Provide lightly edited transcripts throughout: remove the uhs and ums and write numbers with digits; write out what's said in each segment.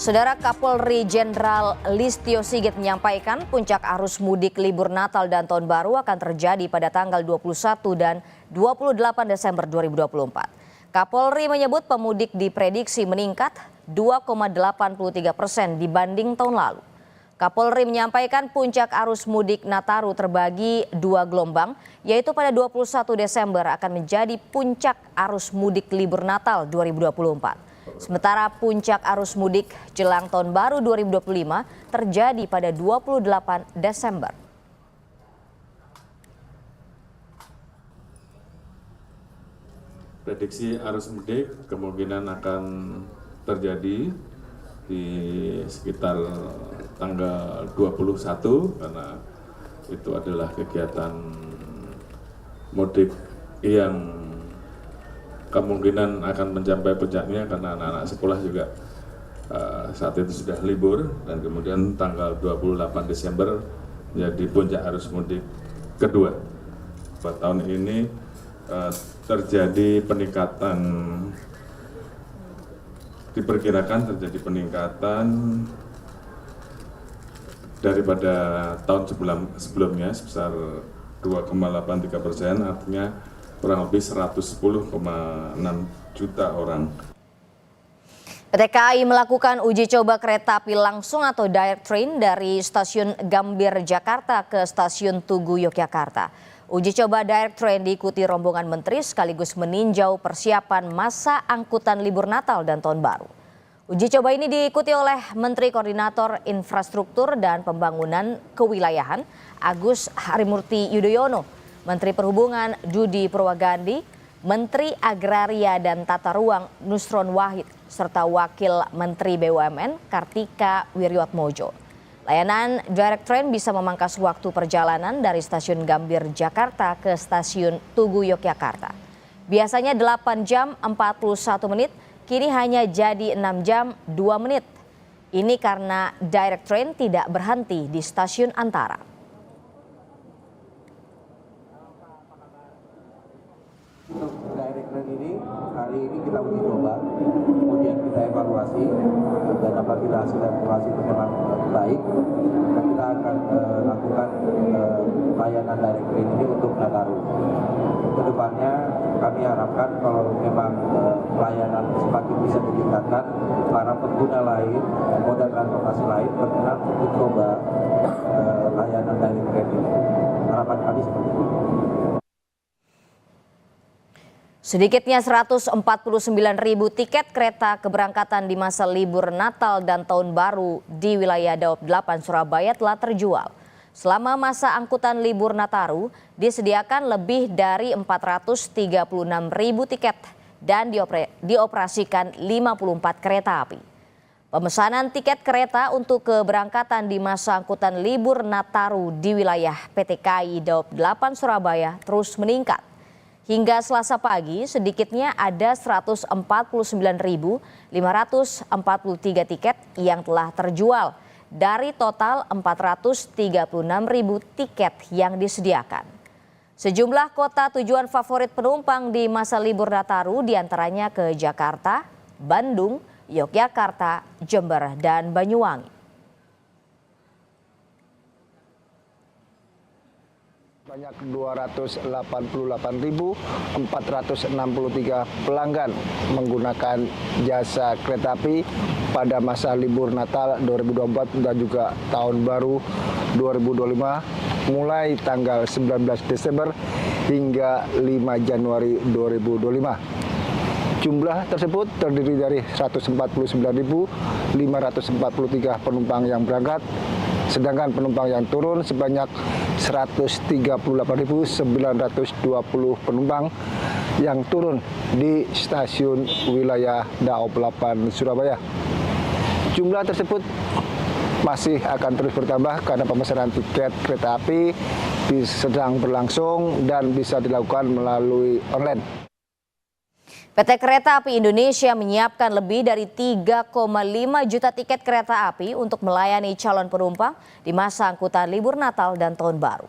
Saudara Kapolri Jenderal Listio Sigit menyampaikan puncak arus mudik libur Natal dan Tahun Baru akan terjadi pada tanggal 21 dan 28 Desember 2024. Kapolri menyebut pemudik diprediksi meningkat 2,83% dibanding tahun lalu. Kapolri menyampaikan puncak arus mudik Nataru terbagi dua gelombang, yaitu pada 21 Desember akan menjadi puncak arus mudik libur Natal 2024. Sementara puncak arus mudik jelang Tahun Baru 2025 terjadi pada 28 Desember. Prediksi arus mudik kemungkinan akan terjadi di sekitar tanggal 21 karena itu adalah kegiatan mudik yang kemungkinan akan mencapai puncaknya karena anak-anak sekolah juga saat itu sudah libur, dan kemudian tanggal 28 Desember menjadi puncak arus mudik kedua. Pada tahun ini terjadi peningkatan, diperkirakan terjadi peningkatan daripada tahun sebelumnya sebesar 2,83%, artinya kurang lebih 110,6 juta orang. PT KAI melakukan uji coba kereta api langsung atau direct train dari stasiun Gambir Jakarta ke stasiun Tugu Yogyakarta. Uji coba direct train diikuti rombongan menteri sekaligus meninjau persiapan masa angkutan libur Natal dan Tahun Baru. Uji coba ini diikuti oleh Menteri Koordinator Infrastruktur dan Pembangunan Kewilayahan Agus Harimurti Yudhoyono, Menteri Perhubungan Budi Purwagandi, Menteri Agraria dan Tata Ruang Nusron Wahid, serta Wakil Menteri BUMN Kartika Wiryoatmojo. Layanan direct train bisa memangkas waktu perjalanan dari stasiun Gambir Jakarta ke stasiun Tugu Yogyakarta. Biasanya 8 jam 41 menit, kini hanya jadi 6 jam 2 menit. Ini karena direct train tidak berhenti di stasiun antara. Untuk direct train ini, hari ini kita uji coba, kemudian kita evaluasi, dan apabila hasil evaluasi itu memang baik, kita akan lakukan layanan direct train ini untuk Nataru. Kedepannya kami harapkan kalau memang pelayanan semakin bisa ditingkatkan, para pengguna lain, moda transportasi lain berkenan untuk coba layanan direct train ini. Harapan kami seperti itu. Sedikitnya 149.000 tiket kereta keberangkatan di masa libur Natal dan Tahun Baru di wilayah Daop 8 Surabaya telah terjual. Selama masa angkutan libur Nataru disediakan lebih dari 436.000 tiket dan dioperasikan 54 kereta api. Pemesanan tiket kereta untuk keberangkatan di masa angkutan libur Nataru di wilayah PT KAI Daop 8 Surabaya terus meningkat. Hingga Selasa pagi, sedikitnya ada 149.543 tiket yang telah terjual dari total 436.000 tiket yang disediakan. Sejumlah kota tujuan favorit penumpang di masa libur Nataru diantaranya ke Jakarta, Bandung, Yogyakarta, Jember, dan Banyuwangi. Banyak 288.463 pelanggan menggunakan jasa kereta api pada masa libur Natal 2024 dan juga Tahun Baru 2025 mulai tanggal 19 Desember hingga 5 Januari 2025. Jumlah tersebut terdiri dari 149.543 penumpang yang berangkat, sedangkan penumpang yang turun sebanyak 138.920 penumpang yang turun di stasiun wilayah Daop 8 Surabaya. Jumlah tersebut masih akan terus bertambah karena pemesanan tiket kereta api sedang berlangsung dan bisa dilakukan melalui online. PT Kereta Api Indonesia menyiapkan lebih dari 3,5 juta tiket kereta api untuk melayani calon penumpang di masa angkutan libur Natal dan Tahun Baru.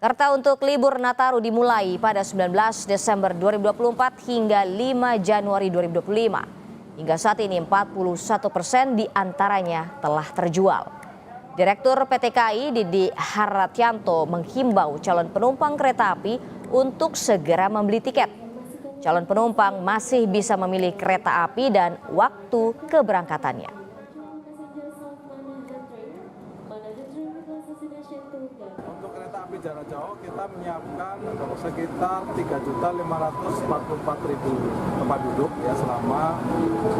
Kereta untuk libur Nataru dimulai pada 19 Desember 2024 hingga 5 Januari 2025. Hingga saat ini 41% diantaranya telah terjual. Direktur PT KAI Didi Haratianto menghimbau calon penumpang kereta api untuk segera membeli tiket. Calon penumpang masih bisa memilih kereta api dan waktu keberangkatannya. Untuk kereta api jarak jauh kita menyiapkan sekitar 3.544.000 tempat duduk ya selama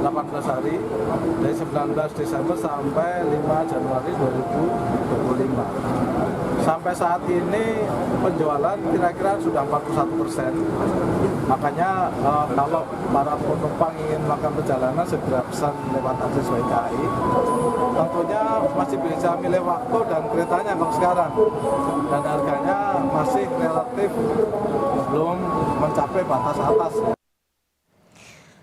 18 hari dari 19 Desember sampai 5 Januari 2025. Sampai saat ini penjualan kira-kira sudah 41%. Makanya kalau para penumpang ingin melakukan perjalanan segera pesan lewat akses KAI. Tentunya masih bisa milih waktu dan keretanya kalau sekarang. Dan harganya masih relatif belum mencapai batas atas.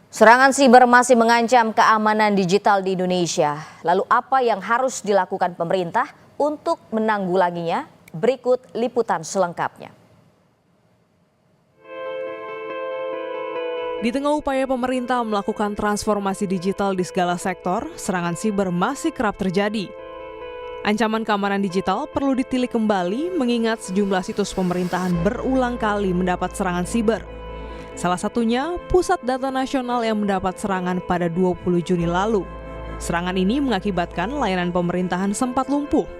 Serangan siber masih mengancam keamanan digital di Indonesia. Lalu apa yang harus dilakukan pemerintah untuk menanggulanginya? Berikut liputan selengkapnya. Di tengah upaya pemerintah melakukan transformasi digital di segala sektor, serangan siber masih kerap terjadi. Ancaman keamanan digital perlu ditilik kembali mengingat sejumlah situs pemerintahan berulang kali mendapat serangan siber. Salah satunya Pusat Data Nasional yang mendapat serangan pada 20 Juni lalu. Serangan ini mengakibatkan layanan pemerintahan sempat lumpuh.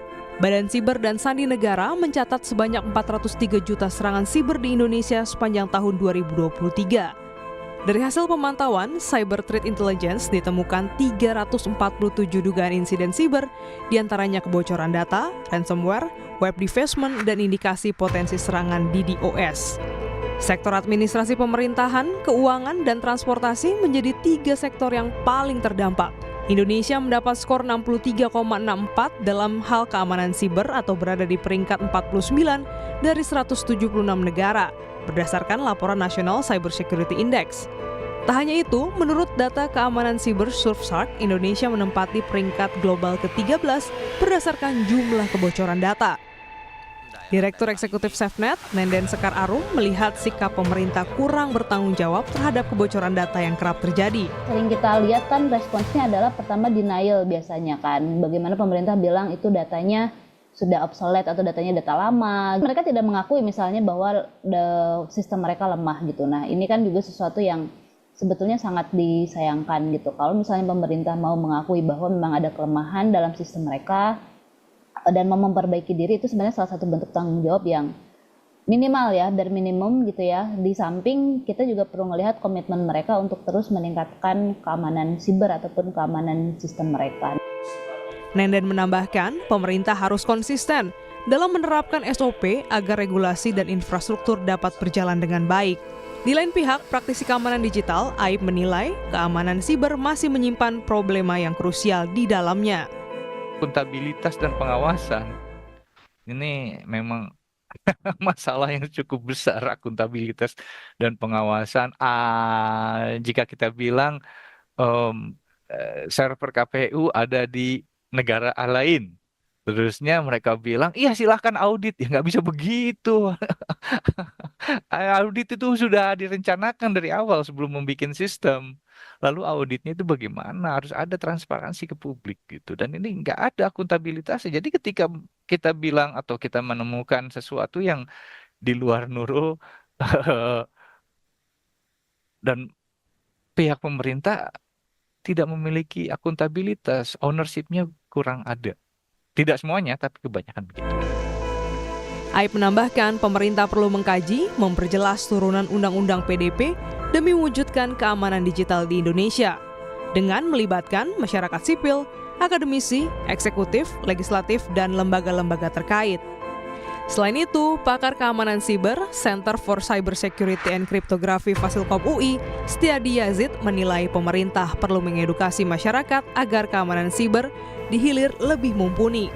Badan Siber dan Sandi Negara mencatat sebanyak 403 juta serangan siber di Indonesia sepanjang tahun 2023. Dari hasil pemantauan, Cyber Threat Intelligence ditemukan 347 dugaan insiden siber, diantaranya kebocoran data, ransomware, web defacement, dan indikasi potensi serangan DDoS. Sektor administrasi pemerintahan, keuangan, dan transportasi menjadi 3 sektor yang paling terdampak. Indonesia mendapat skor 63,64 dalam hal keamanan siber atau berada di peringkat 49 dari 176 negara, berdasarkan laporan National Cyber Security Index. Tak hanya itu, menurut data keamanan siber Surfshark, Indonesia menempati peringkat global ke-13 berdasarkan jumlah kebocoran data. Direktur Eksekutif SafeNet, Nenden Sekar Arum, melihat sikap pemerintah kurang bertanggung jawab terhadap kebocoran data yang kerap terjadi. Sering kita lihat kan responsnya adalah pertama denial biasanya kan. Bagaimana pemerintah bilang itu datanya sudah obsolete atau datanya data lama. Mereka tidak mengakui misalnya bahwa sistem mereka lemah gitu. Nah ini kan juga sesuatu yang sebetulnya sangat disayangkan gitu. Kalau misalnya pemerintah mau mengakui bahwa memang ada kelemahan dalam sistem mereka, dan mau memperbaiki diri, itu sebenarnya salah satu bentuk tanggung jawab yang minimal ya, bare minimum gitu ya. Di samping kita juga perlu melihat komitmen mereka untuk terus meningkatkan keamanan siber ataupun keamanan sistem mereka. Nenden menambahkan, pemerintah harus konsisten dalam menerapkan SOP agar regulasi dan infrastruktur dapat berjalan dengan baik. Di lain pihak, praktisi keamanan digital, AIP menilai keamanan siber masih menyimpan problema yang krusial di dalamnya. Akuntabilitas dan pengawasan ini memang masalah yang cukup besar, akuntabilitas dan pengawasan. Jika kita bilang server KPU ada di negara lain, terusnya mereka bilang iya silahkan audit, ya nggak bisa begitu. Audit itu sudah direncanakan dari awal sebelum membuat sistem. Lalu auditnya itu bagaimana? Harus ada transparansi ke publik gitu. Dan ini nggak ada akuntabilitasnya. Jadi ketika kita bilang atau kita menemukan sesuatu yang di luar nurul dan pihak pemerintah tidak memiliki akuntabilitas, ownership-nya kurang ada. Tidak semuanya, tapi kebanyakan begitu. AIP menambahkan pemerintah perlu mengkaji, memperjelas turunan Undang-Undang PDP demi mewujudkan keamanan digital di Indonesia dengan melibatkan masyarakat sipil, akademisi, eksekutif, legislatif, dan lembaga-lembaga terkait. Selain itu, pakar keamanan siber Center for Cyber Security and Cryptography Fasilkom UI, Setiadi Yazid, menilai pemerintah perlu mengedukasi masyarakat agar keamanan siber dihilir lebih mumpuni.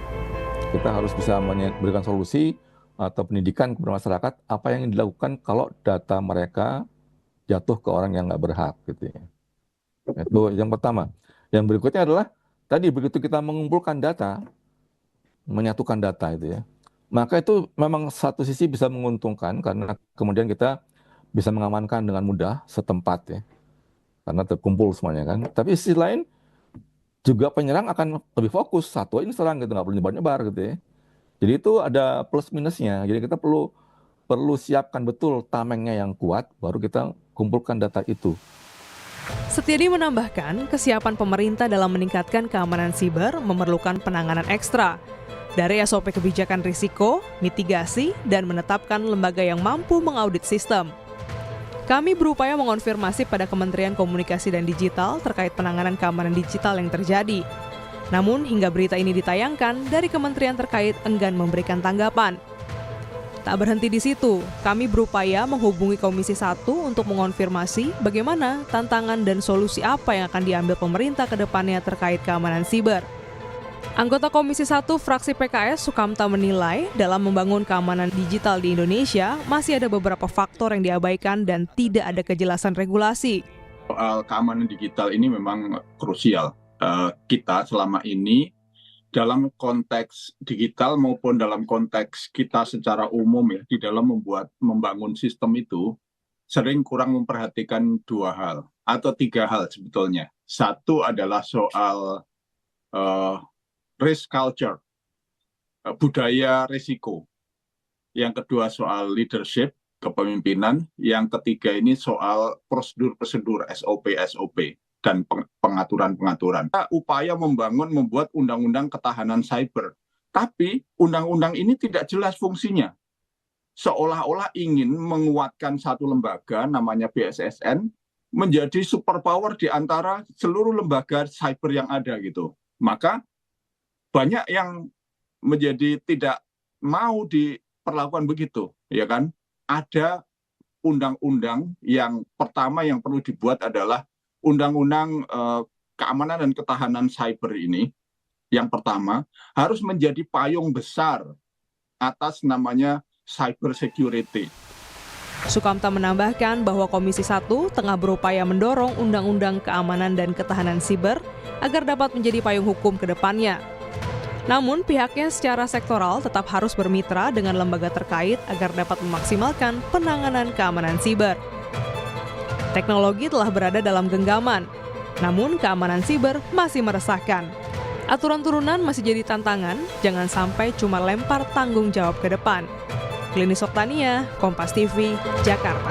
Kita harus bisa memberikan solusi atau pendidikan kepada masyarakat apa yang dilakukan kalau data mereka jatuh ke orang yang nggak berhak gitu ya. Itu yang pertama. Yang berikutnya adalah tadi begitu kita mengumpulkan data, menyatukan data itu ya, maka itu memang satu sisi bisa menguntungkan karena kemudian kita bisa mengamankan dengan mudah setempat ya. karena terkumpul semuanya kan. Tapi di sisi lain juga penyerang akan lebih fokus, satu ini serang gitu, nggak perlu nyebar-nyebar gitu ya. Jadi itu ada plus minusnya. Jadi kita perlu siapkan betul tamengnya yang kuat, baru kita kumpulkan data itu. Setiadi menambahkan, kesiapan pemerintah dalam meningkatkan keamanan siber memerlukan penanganan ekstra. Dari SOP kebijakan risiko, mitigasi, dan menetapkan lembaga yang mampu mengaudit sistem. Kami berupaya mengonfirmasi pada Kementerian Komunikasi dan Digital terkait penanganan keamanan digital yang terjadi. Namun, hingga berita ini ditayangkan, dari kementerian terkait enggan memberikan tanggapan. Tak berhenti di situ, kami berupaya menghubungi Komisi 1 untuk mengonfirmasi bagaimana tantangan dan solusi apa yang akan diambil pemerintah ke depannya terkait keamanan siber. Anggota Komisi 1 fraksi PKS Sukamta menilai dalam membangun keamanan digital di Indonesia masih ada beberapa faktor yang diabaikan dan tidak ada kejelasan regulasi. Soal keamanan digital ini memang krusial. Kita selama ini dalam konteks digital maupun dalam konteks kita secara umum ya di dalam membangun sistem itu sering kurang memperhatikan dua hal atau tiga hal sebetulnya. Satu adalah soal risk culture, budaya risiko. Yang kedua soal leadership, kepemimpinan. Yang ketiga ini soal prosedur-prosedur, SOP dan pengaturan-pengaturan. Upaya membuat undang-undang ketahanan cyber. Tapi undang-undang ini tidak jelas fungsinya. Seolah-olah ingin menguatkan satu lembaga namanya BSSN menjadi superpower di antara seluruh lembaga cyber yang ada gitu. Maka banyak yang menjadi tidak mau diperlakukan begitu, ya kan? Ada undang-undang yang pertama yang perlu dibuat adalah undang-undang keamanan dan ketahanan cyber ini. Yang pertama harus menjadi payung besar atas namanya cyber security. Sukamta menambahkan bahwa Komisi 1 tengah berupaya mendorong Undang-Undang Keamanan dan Ketahanan Siber agar dapat menjadi payung hukum ke depannya. Namun pihaknya secara sektoral tetap harus bermitra dengan lembaga terkait agar dapat memaksimalkan penanganan keamanan siber. Teknologi telah berada dalam genggaman, namun keamanan siber masih meresahkan. Aturan turunan masih jadi tantangan, jangan sampai cuma lempar tanggung jawab ke depan. Klinis Oktania, Kompas TV, Jakarta.